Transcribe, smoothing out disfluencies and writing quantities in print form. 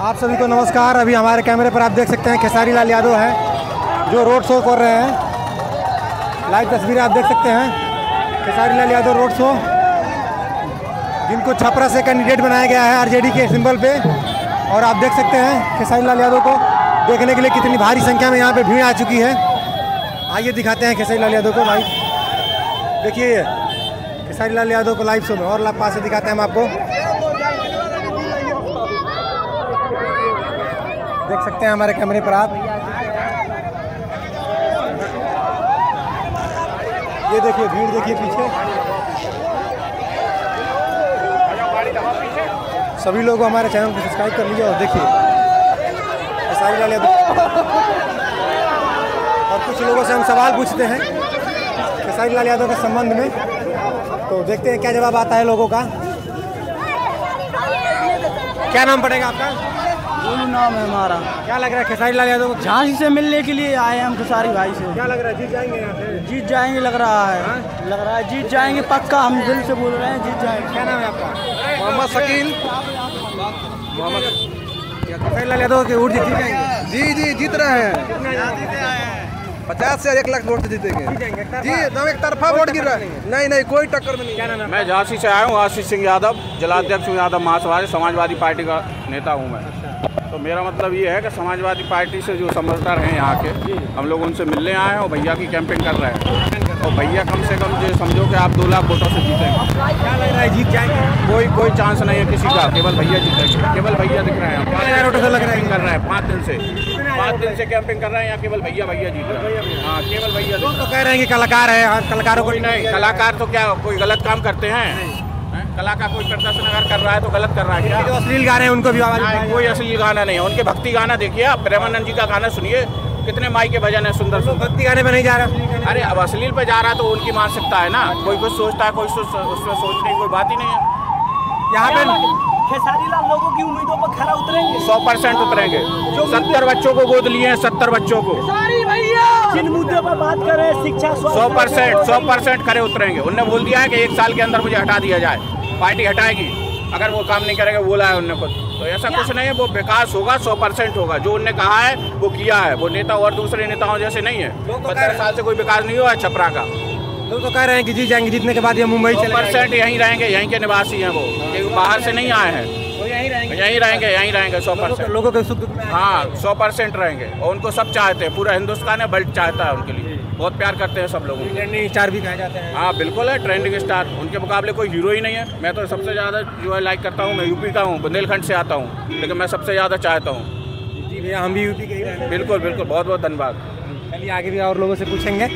आप सभी को नमस्कार। अभी हमारे कैमरे पर आप देख सकते हैं खेसारी लाल यादव हैं जो रोड शो कर रहे हैं। लाइव तस्वीरें आप देख सकते हैं। खेसारी लाल यादव रोड शो, जिनको छपरा से कैंडिडेट बनाया गया है आरजेडी के सिंबल पे। और आप देख सकते हैं खेसारी लाल यादव को देखने के लिए कितनी भारी संख्या में यहाँ पे भीड़ आ चुकी है। आइए दिखाते हैं खेसारी लाल यादव को लाइव। देखिए खेसारी लाल यादव को लाइव शो में और पास से दिखाते हैं हम आपको। देख सकते हैं हमारे कैमरे पर आप। ये देखिए भीड़, देखिए पीछे सभी लोग हमारे चैनल को सब्सक्राइब कर लीजिए। और देखिए खेसारी लाल यादव। और कुछ लोगों से हम सवाल पूछते हैं खेसारी लाल यादव के संबंध में, तो देखते हैं क्या जवाब आता है लोगों का। क्या नाम पड़ेगा आपका? गोलू नाम है हमारा। क्या लग रहा है खेसारी लाल यादव को? झांसी से मिलने के लिए आए हैं हम खेसारी भाई से। क्या लग रहा है, जीत जाएंगे यहाँ से? जीत जाएंगे लग रहा है। लग रहा है जीत जाएंगे पक्का, हम दिल से बोल रहे हैं जीत जाएंगे। क्या नाम है आपका? मोहम्मद शकील। खेसारी लाल यादव के वोट जीत जाएंगे? जी जीत रहे हैं। 50 से 1 लाख वोट से जीतेंगे जी। एकदम एक तरफा वोट गिर रहा है। नहीं कोई टक्कर में नहीं। मैं झांसी से आया हूँ। आशीष सिंह यादव, जिलाध्यक्ष यादव महासभा, समाजवादी पार्टी का नेता हूँ मैं। तो मेरा मतलब ये है कि समाजवादी पार्टी से जो समर्थक हैं यहाँ के, हम लोग उनसे मिलने आए हैं और भैया की कैंपेन कर रहे हैं। और भैया कम से कम जो समझो कि आप 2 लाख वोटों से जीतेंगे। क्या लग रहा है, जीत जाएंगे? कोई चांस नहीं है किसी का, केवल भैया जीतेंगे। केवल भैया दिख रहे हैं। 5,000 वोटों से लग रहा है। कर रहे हैं 5 दिन से 5 दिन से कैंपिंग कर रहे हैं यहाँ। केवल भैया जीत रहे हैं। हाँ केवल भैया। तो कह रहे हैं कि कलाकार है, कलाकारों को नहीं, कलाकार तो क्या कोई गलत काम करते हैं? कलाकार कोई प्रदर्शन अगर कर रहा है तो गलत कर रहा है क्या? जो अश्लील गाने हैं उनको भी आवाज नहीं, कोई असली गाना नहीं है। उनके भक्ति गाना देखिए आप, प्रेमानंद जी का गाना सुनिए, कितने माई के भजन है सुंदर सुंदर। भक्ति गाने में नहीं जा रहा। अरे अब अश्लील पे जा रहा है तो उनकी मानसिकता है ना। कोई कुछ सोचता है, कोई उसमें सोचने की कोई बात ही नहीं है। यहाँ पे खेसारी लाल लोगों की उम्मीदों पर खरा उतरेंगे। 100% उतरेंगे। 70 बच्चों को गोद लिए हैं, 70 बच्चों को। जिन मुद्दों पर बात करें, शिक्षा, 100% खरे उतरेंगे। उनने बोल दिया है कि 1 साल के अंदर मुझे हटा दिया जाए, पार्टी हटाएगी अगर वो काम नहीं करेंगे। बोला है उनने खुद। तो ऐसा कुछ नहीं है, वो विकास होगा, 100% होगा। जो उनने कहा है वो किया है। वो नेता और दूसरे नेताओं जैसे नहीं है। 15 साल से कोई विकास नहीं हुआ है छपरा का। लोग तो कह रहे हैं कि जीत जाएंगे, जीतने के बाद ये मुंबई चले 100% यहीं रहेंगे। यहीं के निवासी हैं वो, बाहर से नहीं आए हैं। यहीं रहेंगे 100%। लोगों के सुख दुख में। हाँ 100% रहेंगे। और उनको सब चाहते हैं, पूरा हिंदुस्तान है बल्ट चाहता है उनके लिए। बहुत प्यार करते हैं सब लोग। ट्रेंडिंग स्टार भी कहे जाते हैं। हाँ बिल्कुल है, ट्रेंडिंग स्टार। उनके मुकाबले कोई हीरो ही नहीं है। मैं तो सबसे ज़्यादा जो है लाइक करता हूँ, मैं यूपी का हूँ, बुंदेलखंड से आता हूँ, लेकिन मैं सबसे ज़्यादा चाहता हूँ। जी भैया, हम भी यूपी के ही हैं। बिल्कुल बहुत बहुत धन्यवाद। चलिए आगे भी और लोगों से पूछेंगे।